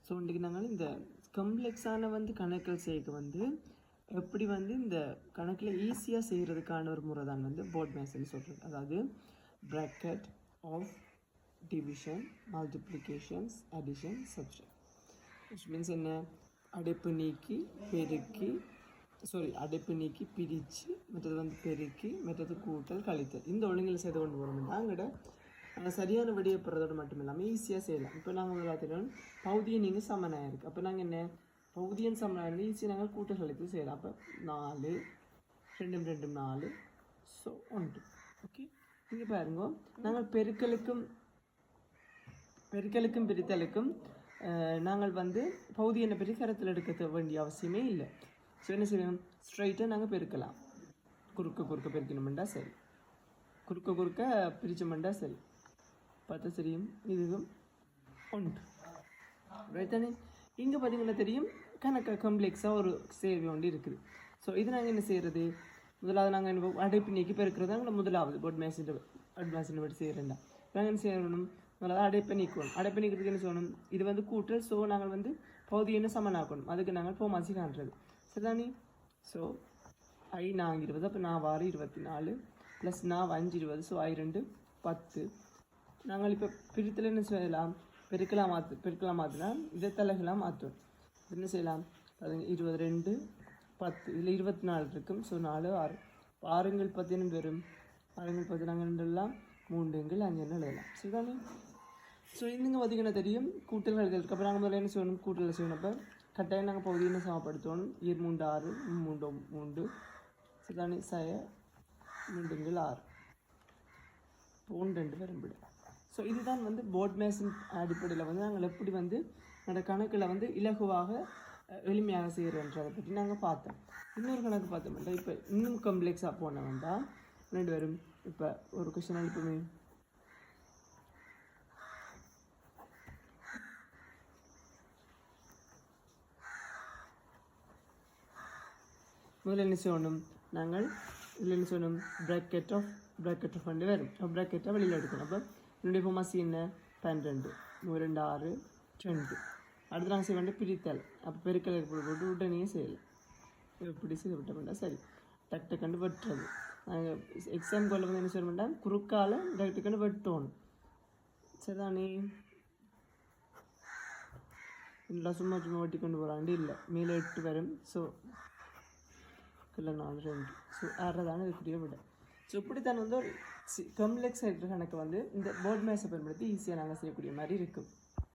So இன்றைக்கு நாங்கள் இந்த கம்ப்ளெக்ஸான வந்து கணக்கில் செய்ய வந்து எப்படி வந்து இந்த கணக்கில் ஈஸியாக செய்கிறதுக்கான ஒரு முறை தான் வந்து போர்ட் மேத்ஸ்ன்னு சொல்கிறது. அதாவது bracket of division, multiplications, addition, subtraction. which means என்ன, அடைப்பு நீக்கி பெருக்கி அடைப்பு நீக்கி பிரித்து, மற்றது வந்து பெருக்கி, மற்றது கூட்டல் கழித்தல், இந்த ஒழுங்கில் செய்து கொண்டு வரோம்னா அங்கட சரியான விடையப்படுறதோடு மட்டும் இல்லாமல் ஈஸியாக செய்யலாம். இப்போ நாங்கள் பார்த்தீங்கன்னா பகுதியை நீங்கள் சமனாக இருக்குது. அப்போ நாங்கள் என்ன பகுதியின் சமனாக இருந்து ஈஸியாக நாங்கள் கூட்டல் கழித்து செய்யலாம். அப்போ 4 2 2 4 ஸோ 1. ஓகே, இங்கே பாருங்க, நாங்கள் பெருக்கலுக்கும் பிரித்தலுக்கும் நாங்கள் வந்து பகுதி என்ன பற்றி கருத்தில் எடுக்க வேண்டிய அவசியமே இல்லை. ஸோ என்ன செய்யணும், ஸ்ட்ரைட்டாக நாங்கள் பெருக்கலாம். குறுக்க பெருக்கணுமெண்டா சரி, குறுக்க பிரிச்சோமெண்டா சரி, பார்த்தா சரியும். இதுவும் 1 ரைட் தானே. இங்கே பார்த்தீங்கன்னா தெரியும் கணக்கு கம்ப்ளெக்ஸாக ஒரு சேவை ஒன்று இருக்குது. ஸோ இது நாங்கள் என்ன செய்கிறது, முதலாவது நாங்கள் அடைப்பு நீக்கி பெருக்கிறது நாங்கள் முதலாவது போர்ட் மேத்ஸின் படி செய்கிறேன்டா. நாங்கள் என்ன செய்யணும், முதலாவது அடைப்பை நீக்கணும். அடைப்பை நீக்கிறதுக்கு என்ன சொல்லணும், இது வந்து கூட்டல். ஸோ நாங்கள் வந்து பகுதி என்ன சமனாக்கணும், அதுக்கு நாங்கள் போமாசி காண்றது சரிதானே. ஸோ I 20, அப்போ நான் 24 ப்ளஸ் நான் 5 20, ஸோ I 2 10. நாங்கள் இப்போ பிரித்தில் என்ன செய்யலாம், பெருக்கலாம் மாற்றினா இதை தலைகளாக மாற்றணும். என்ன செய்யலாம், 22 10, இதில் 24 இருக்கும். ஸோ 4 6 6 10 வரும். 6 10 நாங்கள் 2 எல்லாம் 3 5 எழுதலாம் சரிதானே. ஸோ இன்னுங்க பார்த்தீங்கன்னா தெரியும் கூட்டல் எழுதலுக்கு. அப்புறம் நாங்கள் முதல்ல என்ன செய்யணும், கூட்டல் செய்யணும். அப்போ கட்டாயம் நாங்கள் பகுதி என்ன சமப்படுத்தணும், 2 3 6 3 சரிதானே. 3 6 2 வரும்பிடு. ஸோ இதுதான் வந்து போர்ட் மேத்ஸின் அடிப்படையில் வந்து நாங்கள் எப்படி வந்து என்னோட கணக்கில் வந்து இலகுவாக எளிமையாக செய்கிறோன்றதை பற்றி நாங்கள் பார்த்தோம். இன்னொரு கணக்கு பார்த்தோம்னா இப்போ இன்னும் காம்ப்ளெக்ஸாக போன வேண்டாம் 2 வரும். இப்போ ஒரு கொஸ்டின் எழுப்புமே, முதல்ல என்ன செய்யணும், நாங்கள் இதில் என்ன செய்யணும், ப்ராக்கெட் ஆஃப் வந்து வரும். ப்ராக்கெட்டை வெளியில் எடுக்கணும். அப்போ என்னுடைய பொமாசி என்ன 12 2 6 2. அடுத்து நாங்கள் செய்ய வேண்டிய பிரித்தல். அப்போ பெருக்கல் போட்டு உடனே செய்யலாம். எப்படி செய்ய விட்டோம்னா சரி, டக்குன்னு வெட்டுறது. நாங்கள் எக்ஸாம் கோலில் வந்து என்ன செய்ய வேண்டாம், குறுக்கால டக்குன்னு வெட்டணும் சரிதானே. இல்லை சும்மா வெட்டி கொண்டு போகிறாண்டு இல்லை, மேலே 8 வரும். ஸோ இல்லை 4 2. ஸோ 6 தானே இதுக்குரிய விட. ஸோ இப்படித்தான் வந்து ஒரு கம்ப்ளெக்ஸ் கணக்கு வந்து இந்த போர்ட் மேத்ஸை பயன்படுத்தி ஈஸியாக நாங்கள் செய்யக்கூடிய மாதிரி இருக்கும்.